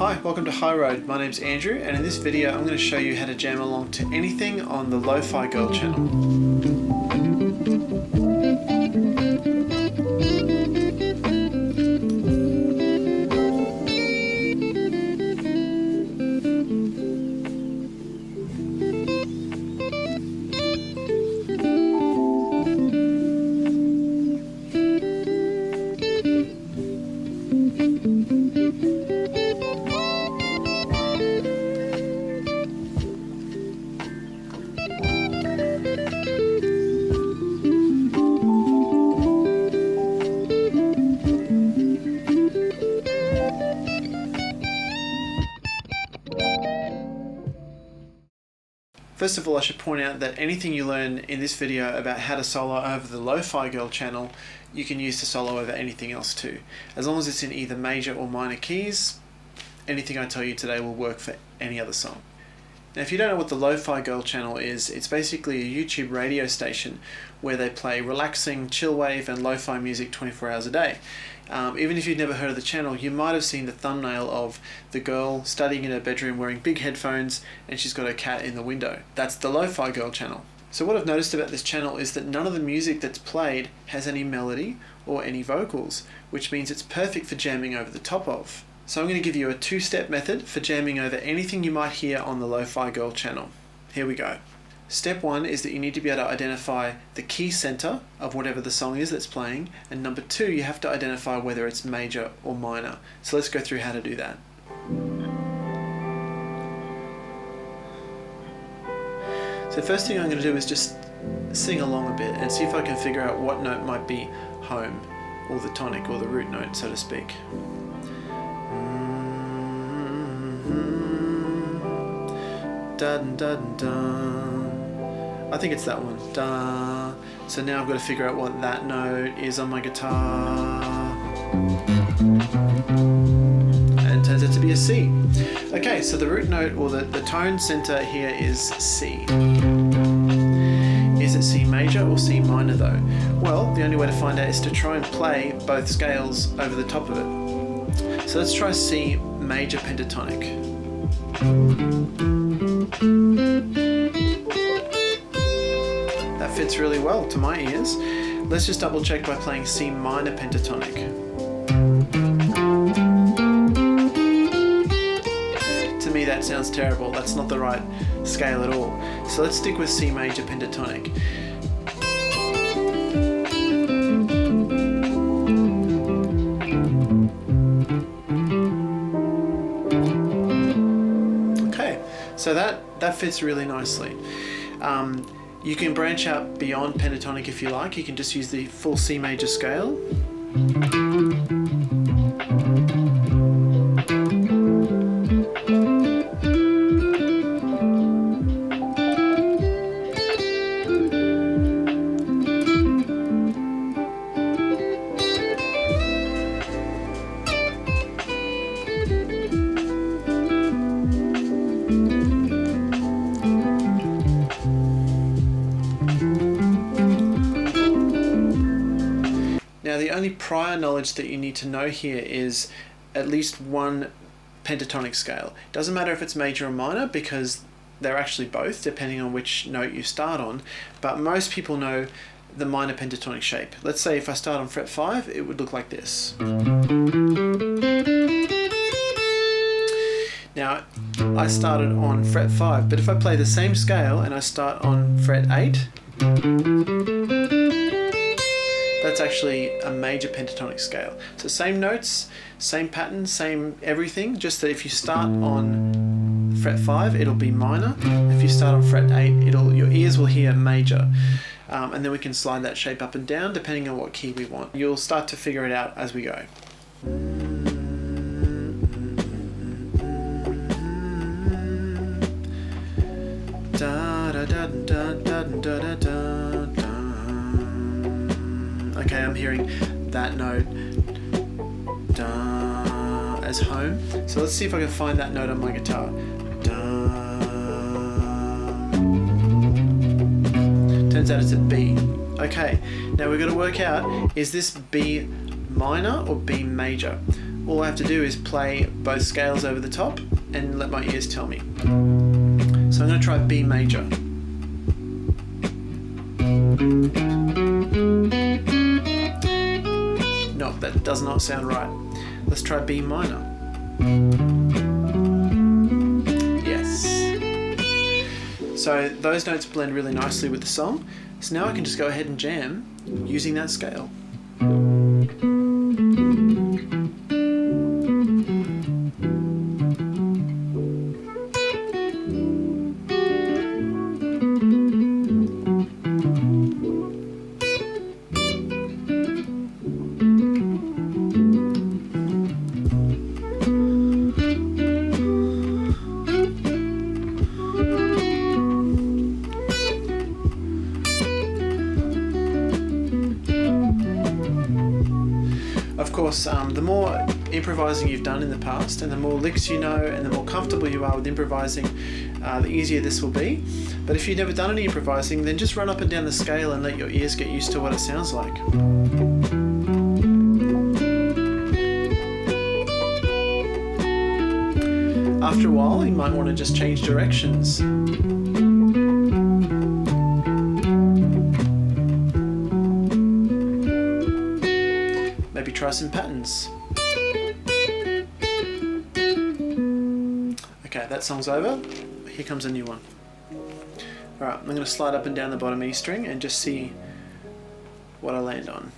Hi, welcome to High Road. My name's Andrew, and in this video I'm going to show you how to jam along to anything on the Lofi Girl channel. First of all, I should point out that anything you learn in this video about how to solo over the Lofi Girl channel, you can use to solo over anything else too. As long as it's in either major or minor keys, anything I tell you today will work for any other song. Now, if you don't know what the Lofi Girl channel is, it's basically a YouTube radio station where they play relaxing, chillwave and lo-fi music 24 hours a day. Even if you've never heard of the channel, you might have seen the thumbnail of the girl studying in her bedroom wearing big headphones and she's got her cat in the window. That's the Lofi Girl channel. So what I've noticed about this channel is that none of the music that's played has any melody or any vocals, which means it's perfect for jamming over the top of. So I'm going to give you a two-step method for jamming over anything you might hear on the Lofi Girl channel. Here we go. Step one is that you need to be able to identify the key center of whatever the song is that's playing, and number two, you have to identify whether it's major or minor. So let's go through how to do that. So first thing I'm going to do is just sing along a bit and see if I can figure out what note might be home, or the tonic, or the root note, so to speak. Dun dun dun. I think it's that one. Da. So now I've got to figure out what that note is on my guitar. And it turns out to be a C. Okay, so the root note, or the tone center here is C. Is it C major or C minor though? Well, the only way to find out is to try and play both scales over the top of it. So let's try C major pentatonic. That fits really well to my ears. Let's just double check by playing C minor pentatonic. To me that sounds terrible. That's not the right scale at all. So let's stick with C major pentatonic. Okay, so that fits really nicely. You can branch out beyond pentatonic if you like. You can just use the full C major scale. Now the only prior knowledge that you need to know here is at least one pentatonic scale. Doesn't matter if it's major or minor because they're actually both depending on which note you start on, but most people know the minor pentatonic shape. Let's say if I start on fret 5, it would look like this. Now I started on fret 5, but if I play the same scale and I start on fret 8, that's actually a major pentatonic scale. So same notes, same pattern, same everything, just that if you start on fret 5, it'll be minor. If you start on fret 8, your ears will hear major. And then we can slide that shape up and down depending on what key we want. You'll start to figure it out as we go. Da da da da da da da da. Okay, I'm hearing that note da, as home. So let's see if I can find that note on my guitar. Da. Turns out it's a B. Okay, now we've got to work out, is this B minor or B major? all I have to do is play both scales over the top and let my ears tell me. So I'm going to try B major. No, that does not sound right. Let's try B minor. Yes. So those notes blend really nicely with the song. So now I can just go ahead and jam using that scale. Of course, the more improvising you've done in the past and the more licks you know and the more comfortable you are with improvising, the easier this will be. But if you've never done any improvising, then just run up and down the scale and let your ears get used to what it sounds like. After a while, you might want to just change directions. Maybe try some patterns. Okay, that song's over. Here comes a new one. Alright, I'm going to slide up and down the bottom E string and just see what I land on.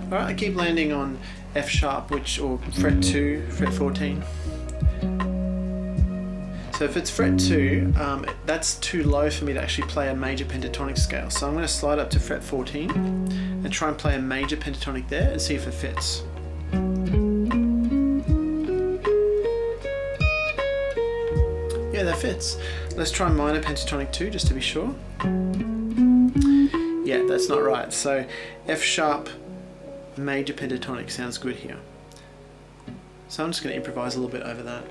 Alright, I keep landing on F sharp, or fret 2, fret 14. So if it's fret 2, that's too low for me to actually play a major pentatonic scale. So I'm going to slide up to fret 14 and try and play a major pentatonic there and see if it fits. Yeah, that fits. Let's try minor pentatonic 2 just to be sure. Yeah, that's not right. So F sharp, major pentatonic sounds good here. So I'm just going to improvise a little bit over that.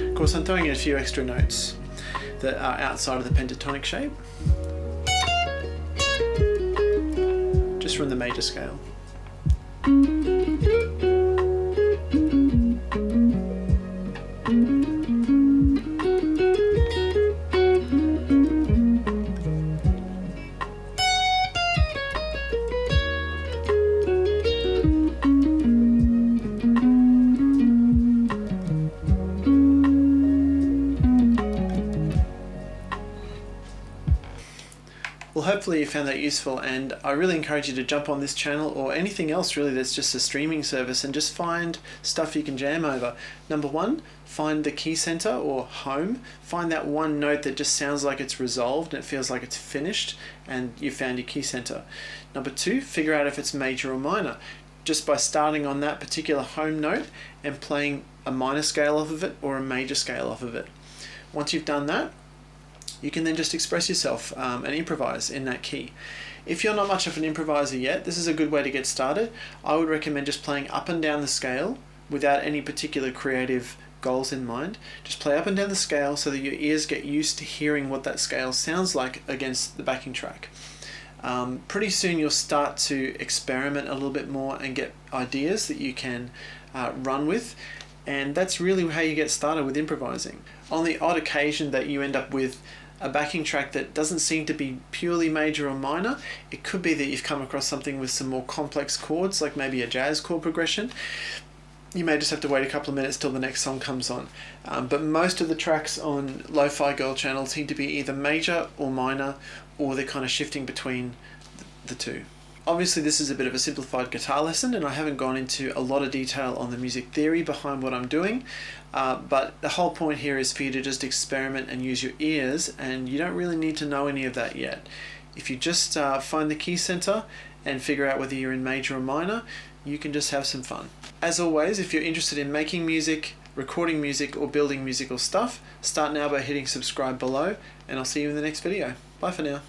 Of course, I'm throwing in a few extra notes that are outside of the pentatonic shape, just from the major scale. Well, hopefully you found that useful, and I really encourage you to jump on this channel or anything else really that's just a streaming service and just find stuff you can jam over. Number one, find the key center or home. Find that one note that just sounds like it's resolved and it feels like it's finished and you found your key center. Number two, figure out if it's major or minor, just by starting on that particular home note and playing a minor scale off of it or a major scale off of it. Once you've done that, you can then just express yourself and improvise in that key. If you're not much of an improviser yet, this is a good way to get started. I would recommend just playing up and down the scale without any particular creative goals in mind. Just play up and down the scale so that your ears get used to hearing what that scale sounds like against the backing track. Pretty soon you'll start to experiment a little bit more and get ideas that you can run with, and that's really how you get started with improvising. On the odd occasion that you end up with a backing track that doesn't seem to be purely major or minor, it could be that you've come across something with some more complex chords, like maybe a jazz chord progression. you may just have to wait a couple of minutes till the next song comes on. But most of the tracks on Lofi Girl channel seem to be either major or minor, or they're kind of shifting between the two. Obviously this is a bit of a simplified guitar lesson, and I haven't gone into a lot of detail on the music theory behind what I'm doing, but the whole point here is for you to just experiment and use your ears, and you don't really need to know any of that yet. If you just find the key center and figure out whether you're in major or minor, you can just have some fun. As always, if you're interested in making music, recording music, or building musical stuff, start now by hitting subscribe below, and I'll see you in the next video. Bye for now.